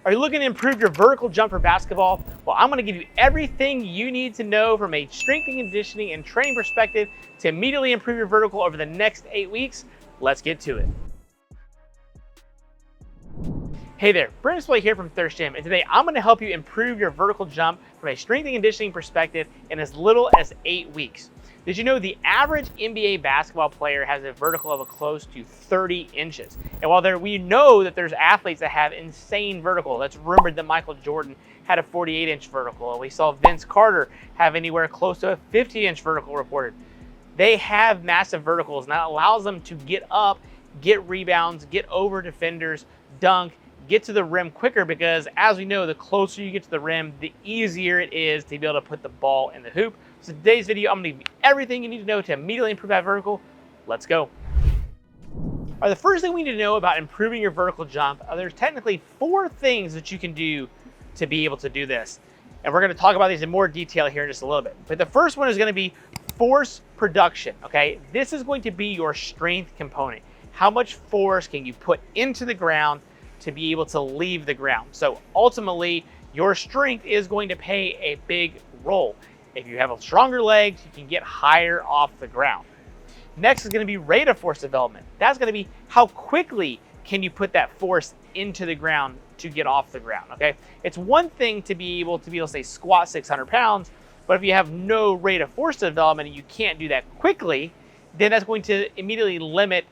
Are you looking to improve your vertical jump for basketball? Well, I'm gonna give you everything you need to know from a strength and conditioning and training perspective to immediately improve your vertical over the next 8 weeks. Let's get to it. Hey there, Brandon Splay here from Thirst Gym, and today I'm gonna help you improve your vertical jump from a strength and conditioning perspective in as little as 8 weeks. Did you know the average NBA basketball player has a vertical of close to 30 inches? And while we know that there's athletes that have insane vertical, that's rumored that Michael Jordan had a 48-inch vertical. We saw Vince Carter have anywhere close to a 50-inch vertical reported. They have massive verticals, and that allows them to get up, get rebounds, get over defenders, dunk, get to the rim quicker, because as we know, the closer you get to the rim, the easier it is to be able to put the ball in the hoop. So today's video, I'm gonna give you everything you need to know to immediately improve that vertical. Let's go. All right, the first thing we need to know about improving your vertical jump, there's technically 4 things that you can do to be able to do this. And we're gonna talk about these in more detail here in just a little bit. But the first one is gonna be force production, okay? This is going to be your strength component. How much force can you put into the ground to be able to leave the ground? So ultimately, your strength is going to play a big role. If you have stronger legs, you can get higher off the ground. Next is going to be rate of force development. That's going to be how quickly can you put that force into the ground to get off the ground, okay? It's one thing to be able to say squat 600 pounds, but if you have no rate of force development and you can't do that quickly, then that's going to immediately limit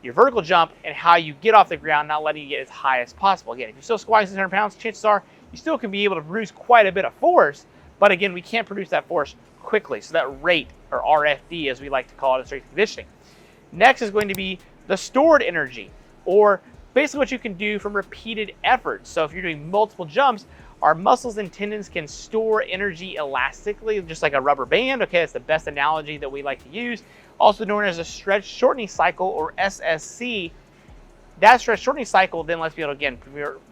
your vertical jump and how you get off the ground, not letting you get as high as possible. Again, if you're still squatting 600 pounds, chances are you still can be able to produce quite a bit of force, but again, we can't produce that force quickly. So that rate, or RFD as we like to call it in strength and conditioning. Next is going to be the stored energy, or basically what you can do from repeated efforts. So if you're doing multiple jumps, our muscles and tendons can store energy elastically, just like a rubber band. Okay, that's the best analogy that we like to use. Also known as a stretch shortening cycle, or SSC. That stretch shortening cycle then lets us be able to, again,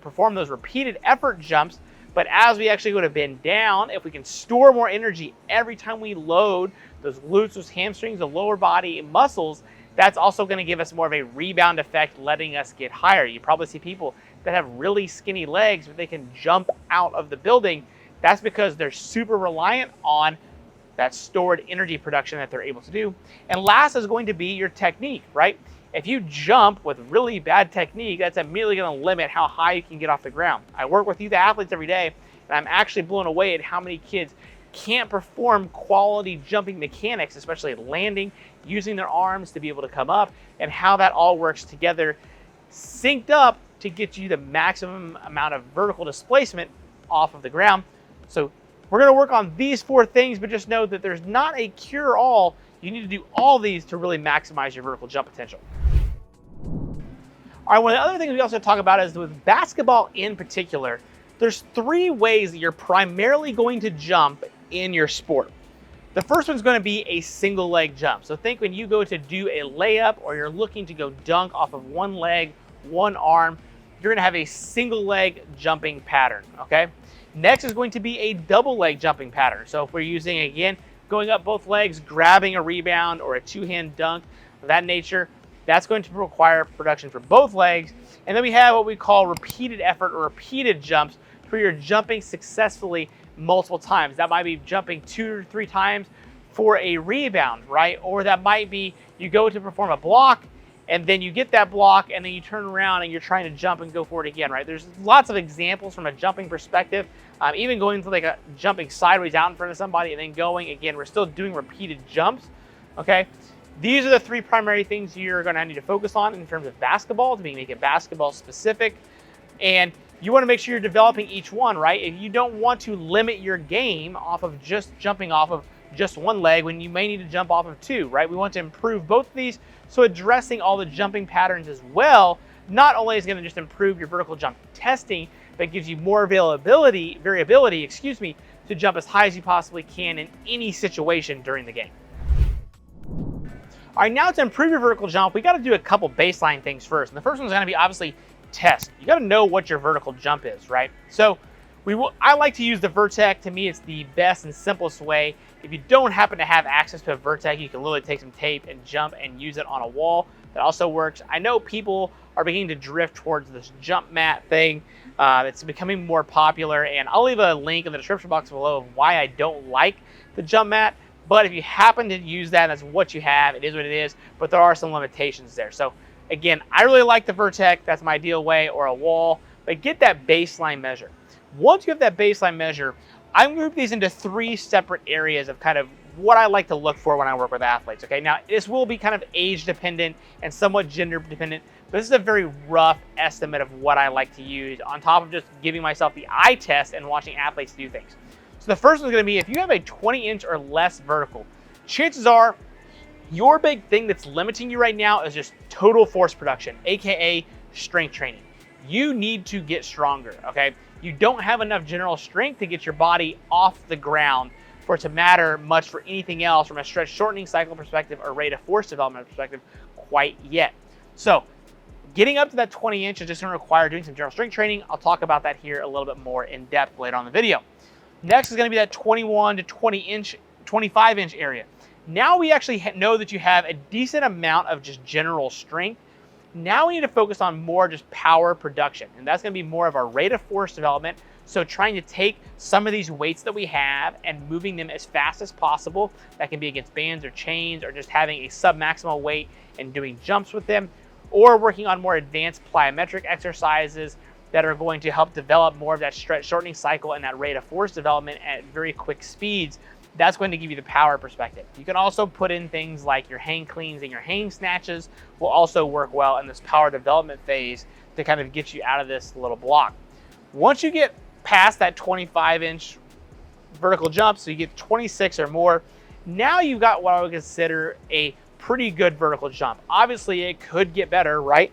perform those repeated effort jumps. But as we actually go to bend down, if we can store more energy every time we load those glutes, those hamstrings, the lower body muscles, that's also going to give us more of a rebound effect, letting us get higher. You probably see people that have really skinny legs, but they can jump out of the building. That's because they're super reliant on that stored energy production that they're able to do. And last is going to be your technique, right? If you jump with really bad technique, that's immediately going to limit how high you can get off the ground. I work with youth athletes every day, and I'm actually blown away at how many kids can't perform quality jumping mechanics, especially landing, using their arms to be able to come up, and how that all works together, synced up to get you the maximum amount of vertical displacement off of the ground. So we're going to work on these 4 things, but just know that there's not a cure-all. You need to do all these to really maximize your vertical jump potential. All right, one of the other things we also talk about is with basketball in particular, there's 3 ways that you're primarily going to jump in your sport. The first one's going to be a single leg jump. So think when you go to do a layup or you're looking to go dunk off of one leg, one arm, you're going to have a single leg jumping pattern, okay? Next is going to be a double leg jumping pattern. So if we're using, again, going up both legs, grabbing a rebound or a 2-hand dunk of that nature, that's going to require production for both legs. And then we have what we call repeated effort or repeated jumps, where you're jumping successfully multiple times. That might be jumping 2 or 3 times for a rebound, right? Or that might be you go to perform a block and then you get that block and then you turn around and you're trying to jump and go for it again, right? There's lots of examples from a jumping perspective, even going to like a jumping sideways out in front of somebody and then going again. We're still doing repeated jumps, okay? These are the 3 primary things you're going to need to focus on in terms of basketball to make it basketball specific. And you want to make sure you're developing each one, right? If you don't want to limit your game off of just jumping off of just one leg when you may need to jump off of 2, right? We want to improve both of these. So addressing all the jumping patterns as well, not only is going to just improve your vertical jump testing, but gives you more variability, to jump as high as you possibly can in any situation during the game. All right, now to improve your vertical jump, we got to do a couple baseline things first. And the first one's going to be obviously test. You got to know what your vertical jump is, right? So I like to use the Vertec. To me, it's the best and simplest way. If you don't happen to have access to a Vertec, you can literally take some tape and jump and use it on a wall. That also works. I know people are beginning to drift towards this jump mat thing. It's becoming more popular, and I'll leave a link in the description box below of why I don't like the jump mat. But if you happen to use that, that's what you have. It is what it is, but there are some limitations there. So again, I really like the Vertec. That's my ideal way, or a wall. But get that baseline measure. Once you have that baseline measure, I'm going to group these into 3 separate areas of kind of what I like to look for when I work with athletes. Okay, now this will be kind of age dependent and somewhat gender dependent, but this is a very rough estimate of what I like to use on top of just giving myself the eye test and watching athletes do things. So the first one's going to be, if you have a 20-inch or less vertical, chances are your big thing that's limiting you right now is just total force production, aka strength training. You need to get stronger, okay? You don't have enough general strength to get your body off the ground for it to matter much for anything else from a stretch shortening cycle perspective or rate of force development perspective quite yet. So getting up to that 20-inch is just going to require doing some general strength training. I'll talk about that here a little bit more in depth later on in the video. Next is going to be that 21 to 20-inch, 25-inch area. Now we actually know that you have a decent amount of just general strength. Now we need to focus on more just power production, and that's going to be more of our rate of force development. So trying to take some of these weights that we have and moving them as fast as possible. That can be against bands or chains, or just having a sub-maximal weight and doing jumps with them, or working on more advanced plyometric exercises that are going to help develop more of that stretch shortening cycle and that rate of force development at very quick speeds. That's going to give you the power perspective. You can also put in things like your hang cleans and your hang snatches will also work well in this power development phase to kind of get you out of this little block. Once you get past that 25-inch vertical jump, so you get 26 or more, now you've got what I would consider a pretty good vertical jump. Obviously, it could get better, right?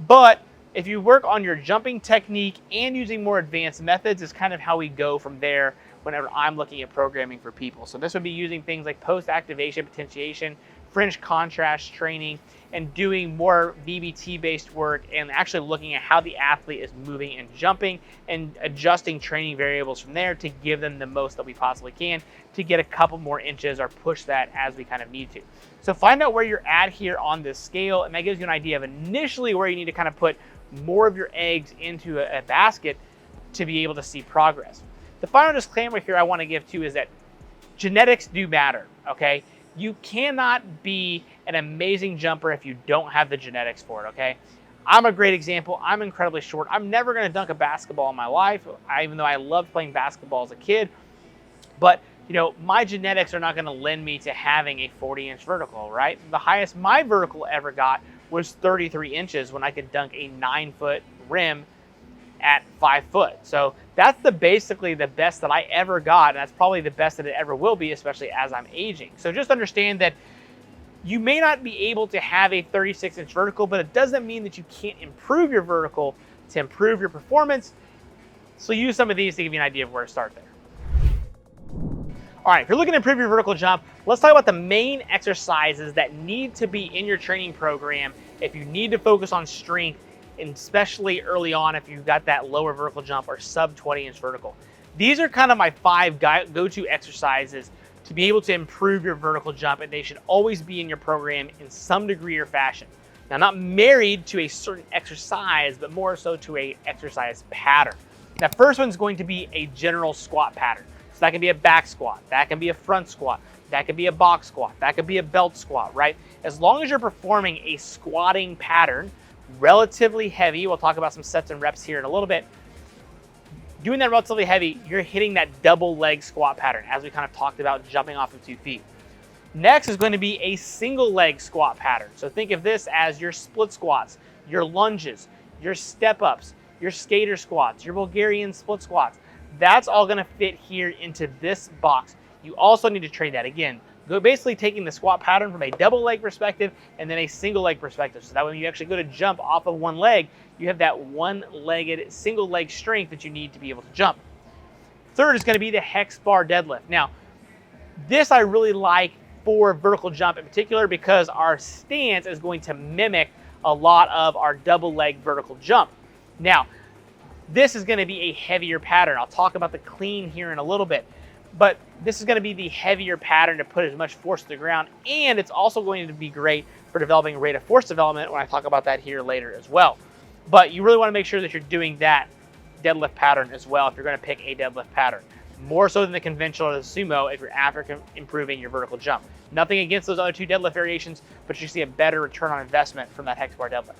But if you work on your jumping technique and using more advanced methods, is kind of how we go from there whenever I'm looking at programming for people. So this would be using things like post-activation potentiation, fringe contrast training, and doing more VBT-based work and actually looking at how the athlete is moving and jumping and adjusting training variables from there to give them the most that we possibly can to get a couple more inches or push that as we kind of need to. So find out where you're at here on this scale, and that gives you an idea of initially where you need to kind of put more of your eggs into a basket to be able to see progress. The final disclaimer here I want to give too is that genetics do matter, okay? You cannot be an amazing jumper if you don't have the genetics for it, okay? I'm a great example. I'm incredibly short. I'm never going to dunk a basketball in my life, even though I loved playing basketball as a kid. But, you know, my genetics are not going to lend me to having a 40-inch vertical, right? The highest my vertical ever got was 33 inches when I could dunk a 9-foot rim at 5 foot. So that's basically the best that I ever got, and that's probably the best that it ever will be, especially as I'm aging. So just understand that you may not be able to have a 36-inch vertical, but it doesn't mean that you can't improve your vertical to improve your performance. So use some of these to give you an idea of where to start there. All right, if you're looking to improve your vertical jump, let's talk about the main exercises that need to be in your training program if you need to focus on strength, and especially early on if you've got that lower vertical jump or sub 20-inch vertical. These are kind of my 5 go-to exercises to be able to improve your vertical jump, and they should always be in your program in some degree or fashion. Now, not married to a certain exercise, but more so to a exercise pattern. That first one's going to be a general squat pattern. So that can be a back squat, that can be a front squat, that could be a box squat, that could be a belt squat, right? As long as you're performing a squatting pattern, relatively heavy, we'll talk about some sets and reps here in a little bit. Doing that relatively heavy, you're hitting that double leg squat pattern, as we kind of talked about jumping off of 2 feet. Next is going to be a single leg squat pattern. So think of this as your split squats, your lunges, your step ups, your skater squats, your Bulgarian split squats. That's all going to fit here into this box. You also need to train that again. Go basically taking the squat pattern from a double leg perspective and then a single leg perspective. So that when you actually go to jump off of one leg, you have that one-legged single leg strength that you need to be able to jump. Third is going to be the hex bar deadlift. Now, this I really like for vertical jump in particular because our stance is going to mimic a lot of our double leg vertical jump. Now, this is going to be a heavier pattern. I'll talk about the clean here in a little bit. But this is going to be the heavier pattern to put as much force to the ground, and it's also going to be great for developing rate of force development when I talk about that here later as well. But you really want to make sure that you're doing that deadlift pattern as well if you're going to pick a deadlift pattern. More so than the conventional or the sumo if you're after improving your vertical jump. Nothing against those other two deadlift variations, but you see a better return on investment from that hex bar deadlift.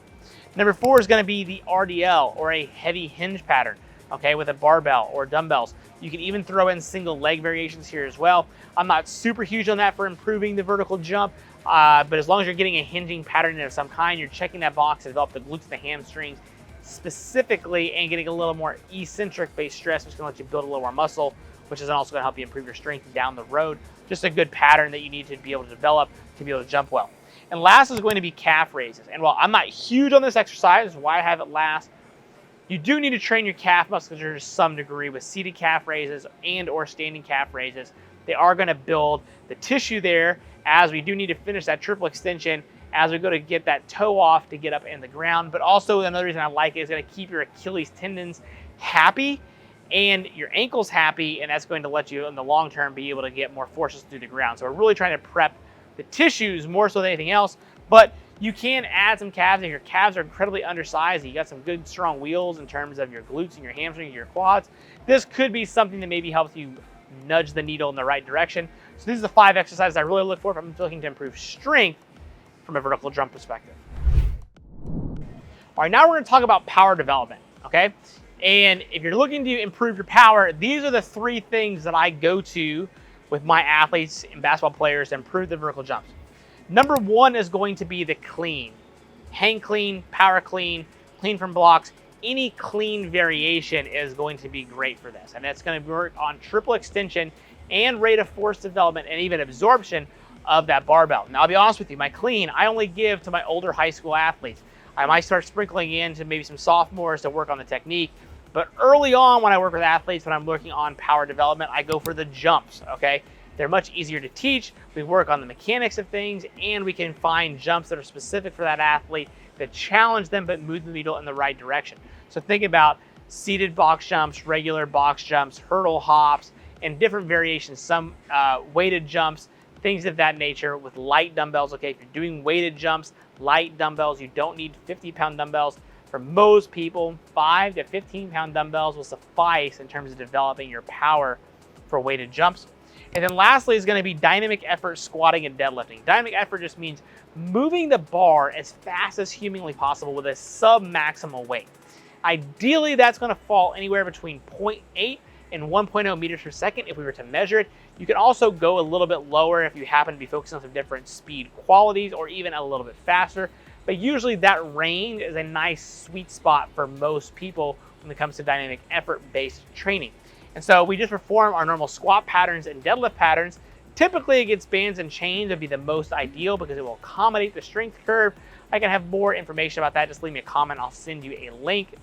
Number 4 is going to be the RDL, or a heavy hinge pattern, okay, with a barbell or dumbbells. You can even throw in single leg variations here as well. I'm not super huge on that for improving the vertical jump, but as long as you're getting a hinging pattern of some kind, you're checking that box to develop the glutes and the hamstrings specifically, and getting a little more eccentric based stress, which is going to let you build a little more muscle, which is also going to help you improve your strength down the road. Just a good pattern that you need to be able to develop to be able to jump well. And last is going to be calf raises. And while I'm not huge on this exercise, why I have it last, you do need to train your calf musculature to some degree with seated calf raises and or standing calf raises. They are going to build the tissue there, as we do need to finish that triple extension as we go to get that toe off to get up in the ground. But also another reason I like it is going to keep your Achilles tendons happy and your ankles happy, and that's going to let you in the long term be able to get more forces through the ground. So we're really trying to prep the tissues more so than anything else, but you can add some calves if your calves are incredibly undersized. You got some good strong wheels in terms of your glutes and your hamstrings and your quads. This could be something that maybe helps you nudge the needle in the right direction. So these are the 5 exercises I really look for if I'm looking to improve strength from a vertical jump perspective. All right, now we're going to talk about power development, okay? And if you're looking to improve your power, these are the 3 things that I go to with my athletes and basketball players to improve the vertical jumps. Number 1 is going to be the clean. Hang clean, power clean, clean from blocks. Any clean variation is going to be great for this. And that's going to work on triple extension and rate of force development and even absorption of that barbell. Now, I'll be honest with you, my clean, I only give to my older high school athletes. I might start sprinkling in to maybe some sophomores to work on the technique. But early on when I work with athletes, when I'm working on power development, I go for the jumps, okay? They're much easier to teach. We work on the mechanics of things, and we can find jumps that are specific for that athlete that challenge them but move the needle in the right direction. So think about seated box jumps, regular box jumps, hurdle hops, and different variations, some weighted jumps, things of that nature with light dumbbells, okay? If you're doing weighted jumps, light dumbbells, you don't need 50-pound dumbbells. For most people, 5 to 15-pound dumbbells will suffice in terms of developing your power for weighted jumps. And then lastly is going to be dynamic effort squatting and deadlifting. Dynamic effort just means moving the bar as fast as humanly possible with a sub-maximal weight. Ideally, that's going to fall anywhere between 0.8 and 1.0 meters per second if we were to measure it. You can also go a little bit lower if you happen to be focusing on some different speed qualities, or even a little bit faster. But usually that range is a nice sweet spot for most people when it comes to dynamic effort-based training. And so we just perform our normal squat patterns and deadlift patterns. Typically against bands and chains would be the most ideal because it will accommodate the strength curve. I can have more information about that. Just leave me a comment. I'll send you a link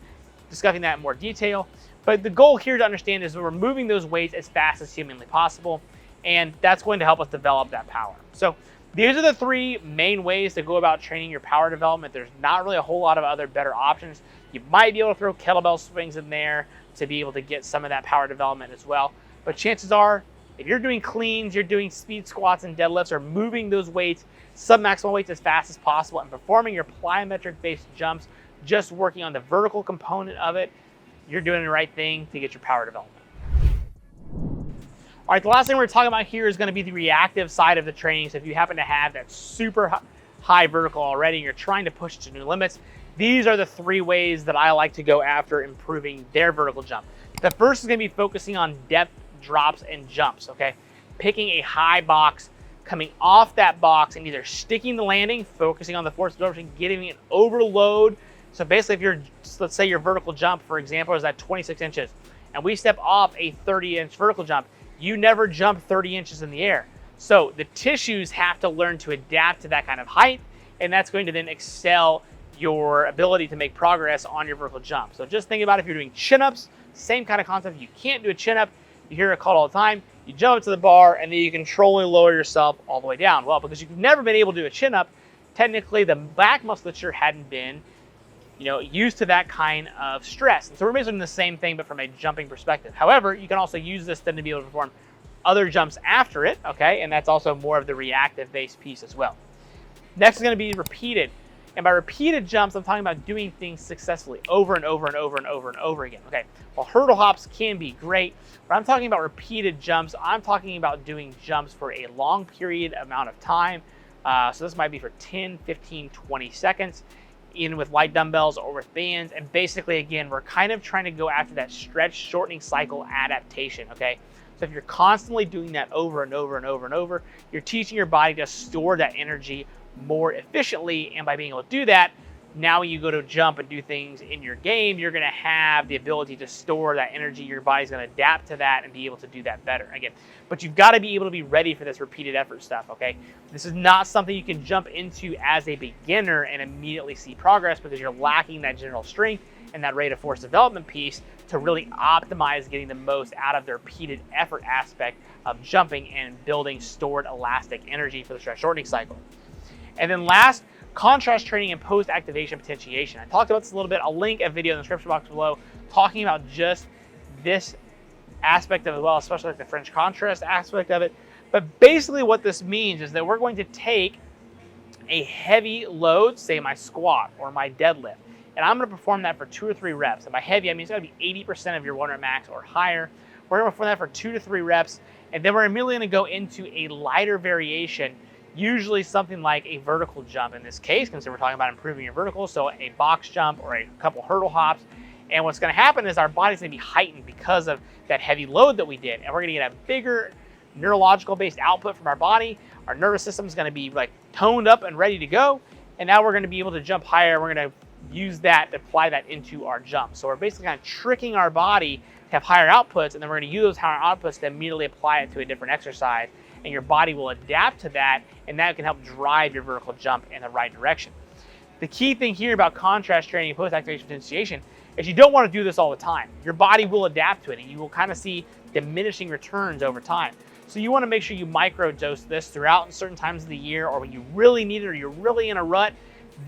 discussing that in more detail. But the goal here to understand is we're moving those weights as fast as humanly possible, and that's going to help us develop that power. So these are the 3 main ways to go about training your power development. There's not really a whole lot of other better options. You might be able to throw kettlebell swings in there to be able to get some of that power development as well. But chances are, if you're doing cleans, you're doing speed squats and deadlifts, or moving those weights, sub-maximal weights as fast as possible, and performing your plyometric-based jumps, just working on the vertical component of it, you're doing the right thing to get your power development. All right, the last thing we're talking about here is going to be the reactive side of the training. So if you happen to have that super high vertical already and you're trying to push to new limits, these are the 3 ways that I like to go after improving their vertical jump. The first is going to be focusing on depth drops and jumps, okay? Picking a high box, coming off that box and either sticking the landing, focusing on the force absorption, getting an overload. So basically if you're, let's say your vertical jump, for example, is at 26 inches, and we step off a 30-inch vertical jump, you never jump 30 inches in the air. So the tissues have to learn to adapt to that kind of height, and that's going to then excel your ability to make progress on your vertical jump. So just think about if you're doing chin-ups, same kind of concept. You can't do a chin-up, you hear it called all the time, you jump up to the bar and then you controlly lower yourself all the way down. Well, because you've never been able to do a chin-up, technically the back musculature hadn't been used to that kind of stress. And so we're basically doing the same thing, but from a jumping perspective. However, you can also use this then to be able to perform other jumps after it, okay? And that's also more of the reactive based piece as well. Next is going to be repeated. And by repeated jumps, I'm talking about doing things successfully over and over and over and over and over again, okay? While hurdle hops can be great, but I'm talking about repeated jumps. I'm talking about doing jumps for a long period amount of time. So this might be for 10, 15, 20 seconds, either with light dumbbells or with bands. And basically, again, we're kind of trying to go after that stretch shortening cycle adaptation, okay? So if you're constantly doing that over and over and over and over, you're teaching your body to store that energy more efficiently. And by being able to do that, now when you go to jump and do things in your game, you're going to have the ability to store that energy. Your body's going to adapt to that and be able to do that better again. But you've got to be able to be ready for this repeated effort stuff, okay? This is not something you can jump into as a beginner and immediately see progress, because you're lacking that general strength and that rate of force development piece to really optimize getting the most out of the repeated effort aspect of jumping and building stored elastic energy for the stretch shortening cycle. And then last, contrast training and post-activation potentiation. I talked about this a little bit. I'll link a video in the description box below talking about just this aspect of it as well, especially like the French contrast aspect of it. But basically what this means is that we're going to take a heavy load, say my squat or my deadlift, and I'm going to perform that for 2 or 3 reps. And by heavy, I mean it's got to be 80% of your 1 rep max or higher. We're going to perform that for 2 to 3 reps, and then we're immediately going to go into a lighter variation, usually something like a vertical jump in this case, because we're talking about improving your vertical, so a box jump or a couple hurdle hops. And what's going to happen is our body's going to be heightened because of that heavy load that we did, and we're going to get a bigger neurological based output from our body. Our nervous system is going to be like toned up and ready to go, and now we're going to be able to jump higher. We're going to use that to apply that into our jump. So we're basically kind of tricking our body to have higher outputs, and then we're going to use those higher outputs to immediately apply it to a different exercise, and your body will adapt to that, and that can help drive your vertical jump in the right direction. The key thing here about contrast training and post-activation potentiation is you don't want to do this all the time. Your body will adapt to it, and you will kind of see diminishing returns over time. So you want to make sure you microdose this throughout in certain times of the year, or when you really need it or you're really in a rut.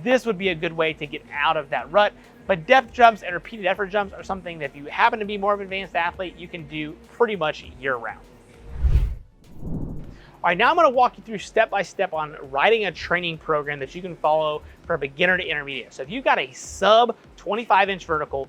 This would be a good way to get out of that rut. But depth jumps and repeated effort jumps are something that if you happen to be more of an advanced athlete, you can do pretty much year round. All right, now I'm going to walk you through step by step on writing a training program that you can follow for a beginner to intermediate. So if you've got a sub 25-inch vertical,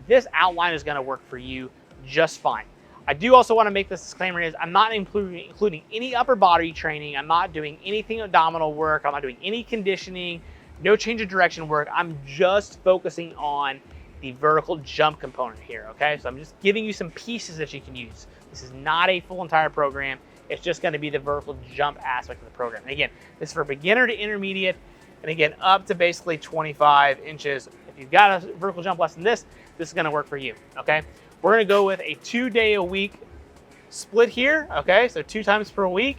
this outline is going to work for you just fine. I do also want to make this disclaimer is I'm not including any upper body training. I'm not doing anything abdominal work. I'm not doing any conditioning, no change of direction work. I'm just focusing on the vertical jump component here, okay? So I'm just giving you some pieces that you can use. This is not a full entire program. It's just going to be the vertical jump aspect of the program. And again, this is for beginner to intermediate, and again, up to basically 25 inches. If you've got a vertical jump less than this is going to work for you, okay? We're going to go with a 2-day-a-week split here, okay? So 2 times per week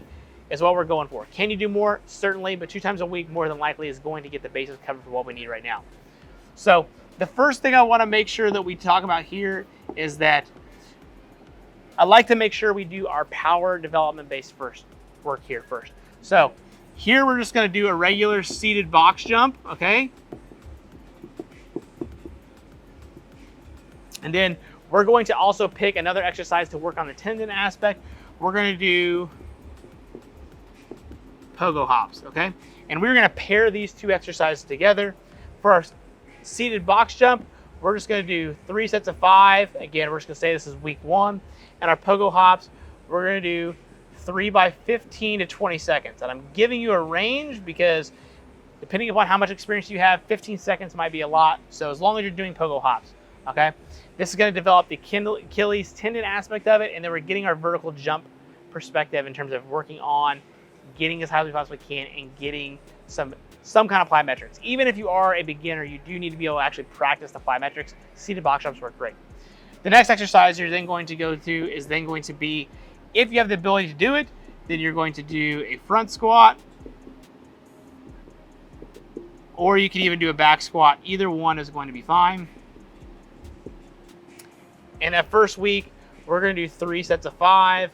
is what we're going for. Can you do more? Certainly, but 2 times a week more than likely is going to get the bases covered for what we need right now. So the first thing I want to make sure that we talk about here is that I like to make sure we do our power development based work here first. So here we're just going to do a regular seated box jump, okay? And then we're going to also pick another exercise to work on the tendon aspect. We're going to do pogo hops, okay? And we're going to pair these 2 exercises together. For our seated box jump, we're just going to do 3 sets of 5. Again, we're just going to say this is week 1. And our pogo hops, we're going to do 3 by 15 to 20 seconds. And I'm giving you a range because depending upon how much experience you have, 15 seconds might be a lot. So as long as you're doing pogo hops, okay? This is going to develop the Achilles tendon aspect of it, and then we're getting our vertical jump perspective in terms of working on getting as high as we possibly can and getting some kind of plyometrics. Even if you are a beginner, you do need to be able to actually practice the plyometrics. Seated box jumps work great. The next exercise you're then going to go through is then going to be, if you have the ability to do it, then you're going to do a front squat, or you can even do a back squat. Either one is going to be fine. And that first week, we're going to do 3 sets of 5,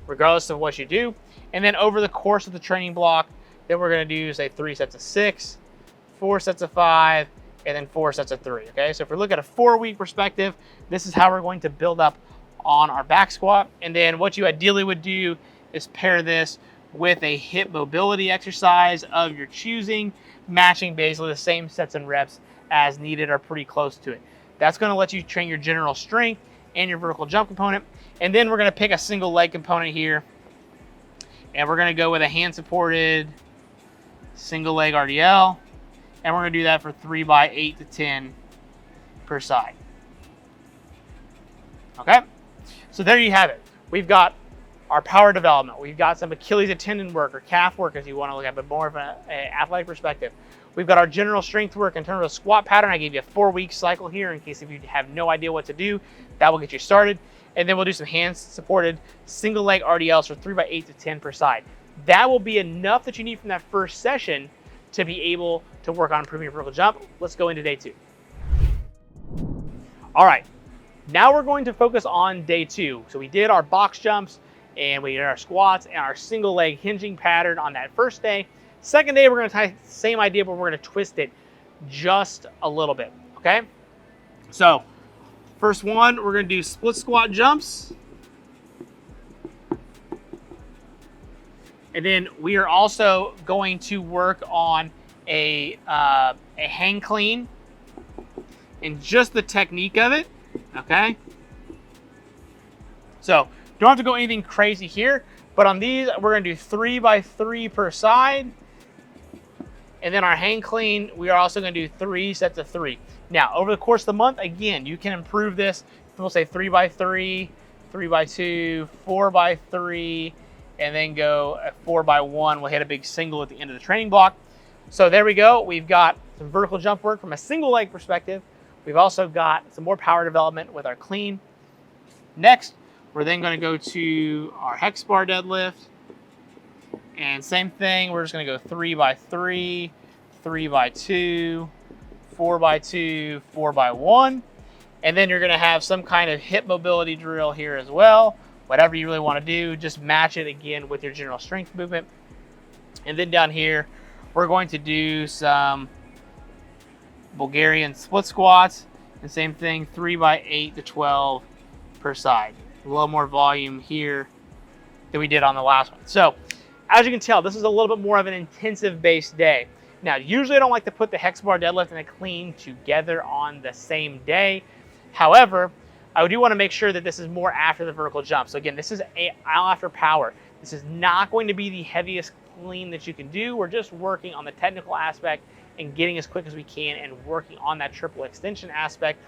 regardless of what you do. And then over the course of the training block, then we're going to do, say, 3 sets of 6, 4 sets of 5, and then 4 sets of 3, okay? So if we look at a 4-week perspective, this is how we're going to build up on our back squat. And then what you ideally would do is pair this with a hip mobility exercise of your choosing, matching basically the same sets and reps as needed or pretty close to it. That's going to let you train your general strength and your vertical jump component. And then we're going to pick a single leg component here, and we're going to go with a hand supported single leg RDL, and we're going to do that for 3 by 8 to 10 per side. Okay, so there you have it. We've got our power development. We've got some Achilles tendon work or calf work, as you want to look at, but more of an athletic perspective. We've got our general strength work in terms of squat pattern. I gave you a 4-week cycle here in case if you have no idea what to do, that will get you started. And then we'll do some hand supported single leg RDLs for 3 by 8 to 10 per side. That will be enough that you need from that first session to be able to work on improving your vertical jump. Let's go into day 2. All right, now we're going to focus on day 2. So we did our box jumps and we did our squats and our single leg hinging pattern on that first day. Second day, we're going to try the same idea, but we're going to twist it just a little bit, okay? So first one, we're going to do split squat jumps. And then we are also going to work on a hang clean and just the technique of it, okay? So don't have to go anything crazy here, but on these, we're gonna do 3 by 3 per side. And then our hang clean, we are also gonna do 3 sets of 3. Now, over the course of the month, again, you can improve this. We'll say 3 by 3, 3 by 2, 4 by 3, and then go at 4 by 1. We'll hit a big single at the end of the training block. So there we go. We've got some vertical jump work from a single leg perspective. We've also got some more power development with our clean. Next, we're then going to go to our hex bar deadlift. And same thing, we're just going to go 3 by 3, 3 by 2, 4 by 2, 4 by 1. And then you're going to have some kind of hip mobility drill here as well. Whatever you really want to do, just match it again with your general strength movement. And then down here, we're going to do some Bulgarian split squats. And same thing, 3 by 8 to 12 per side. A little more volume here than we did on the last one. So as you can tell, this is a little bit more of an intensive based day. Now, usually I don't like to put the hex bar deadlift and a clean together on the same day. However, I do want to make sure that this is more after the vertical jump. So again, this is after power. This is not going to be the heaviest clean that you can do. We're just working on the technical aspect and getting as quick as we can and working on that triple extension aspect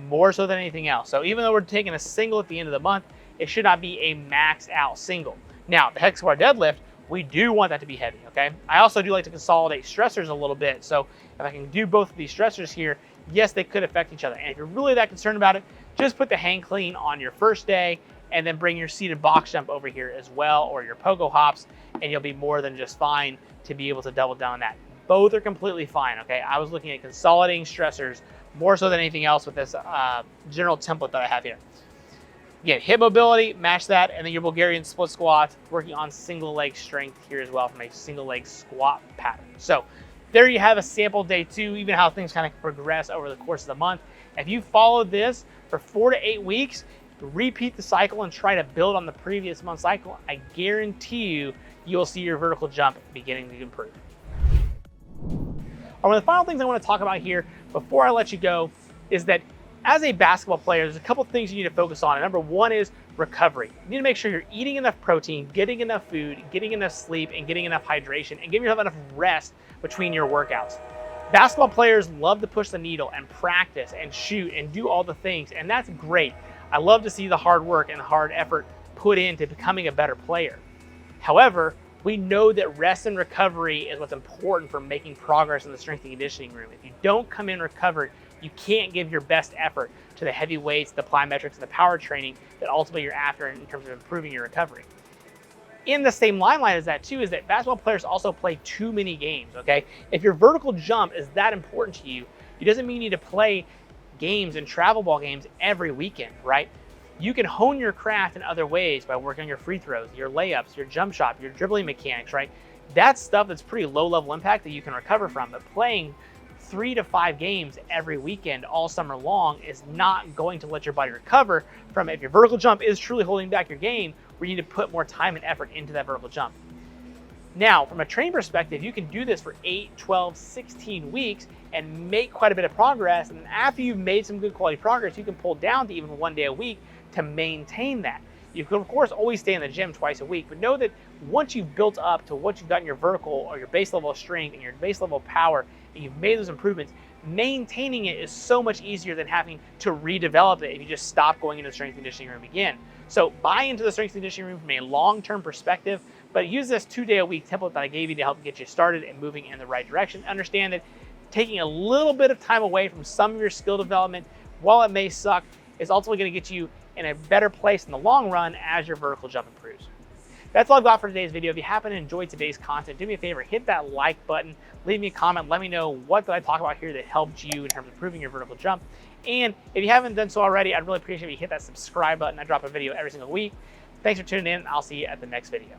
more so than anything else. So even though we're taking a single at the end of the month, it should not be a maxed out single. Now, the hex bar deadlift, we do want that to be heavy, okay? I also do like to consolidate stressors a little bit. So if I can do both of these stressors here, yes, they could affect each other. And if you're really that concerned about it, just put the hang clean on your first day and then bring your seated box jump over here as well, or your pogo hops, and you'll be more than just fine to be able to double down on that. Both are completely fine, okay? I was looking at consolidating stressors more so than anything else with this general template that I have here. Again, hip mobility, match that, and then your Bulgarian split squats, working on single leg strength here as well from a single leg squat pattern. So there you have a sample day 2, even how things kind of progress over the course of the month. If you follow this for 4 to 8 weeks, repeat the cycle and try to build on the previous month cycle, I guarantee you, you'll see your vertical jump beginning to improve. One of the final things I want to talk about here before I let you go is that as a basketball player, there's a couple things you need to focus on. And number one is recovery. You need to make sure you're eating enough protein, getting enough food, getting enough sleep, and getting enough hydration, and giving yourself enough rest between your workouts. Basketball players love to push the needle and practice and shoot and do all the things, and that's great. I love to see the hard work and hard effort put into becoming a better player. However, we know that rest and recovery is what's important for making progress in the strength and conditioning room. If you don't come in recovered, you can't give your best effort to the heavy weights, the plyometrics, and the power training that ultimately you're after in terms of improving your recovery. In the same limelight as that too is that basketball players also play too many games, okay? If your vertical jump is that important to you, it doesn't mean you need to play games and travel ball games every weekend, right? You can hone your craft in other ways by working on your free throws, your layups, your jump shot, your dribbling mechanics, right? That's stuff that's pretty low level impact that you can recover from, but playing 3 to 5 games every weekend all summer long is not going to let your body recover from it. If your vertical jump is truly holding back your game, we need to put more time and effort into that vertical jump. Now, from a training perspective, you can do this for 8, 12, 16 weeks and make quite a bit of progress. And after you've made some good quality progress, you can pull down to even 1 day a week to maintain that. You can, of course, always stay in the gym twice a week, but know that once you've built up to what you've got in your vertical or your base level of strength and your base level of power, and you've made those improvements, maintaining it is so much easier than having to redevelop it if you just stop going into the strength conditioning room again. So buy into the strength conditioning room from a long-term perspective, but use this 2-day-a-week template that I gave you to help get you started and moving in the right direction. Understand that taking a little bit of time away from some of your skill development, while it may suck, is ultimately going to get you in a better place in the long run as your vertical jump improves. That's all I've got for today's video. If you happen to enjoy today's content, do me a favor, hit that like button, leave me a comment, let me know what did I talk about here that helped you in terms of improving your vertical jump. And if you haven't done so already, I'd really appreciate if you hit that subscribe button. I drop a video every single week. Thanks for tuning in. I'll see you at the next video.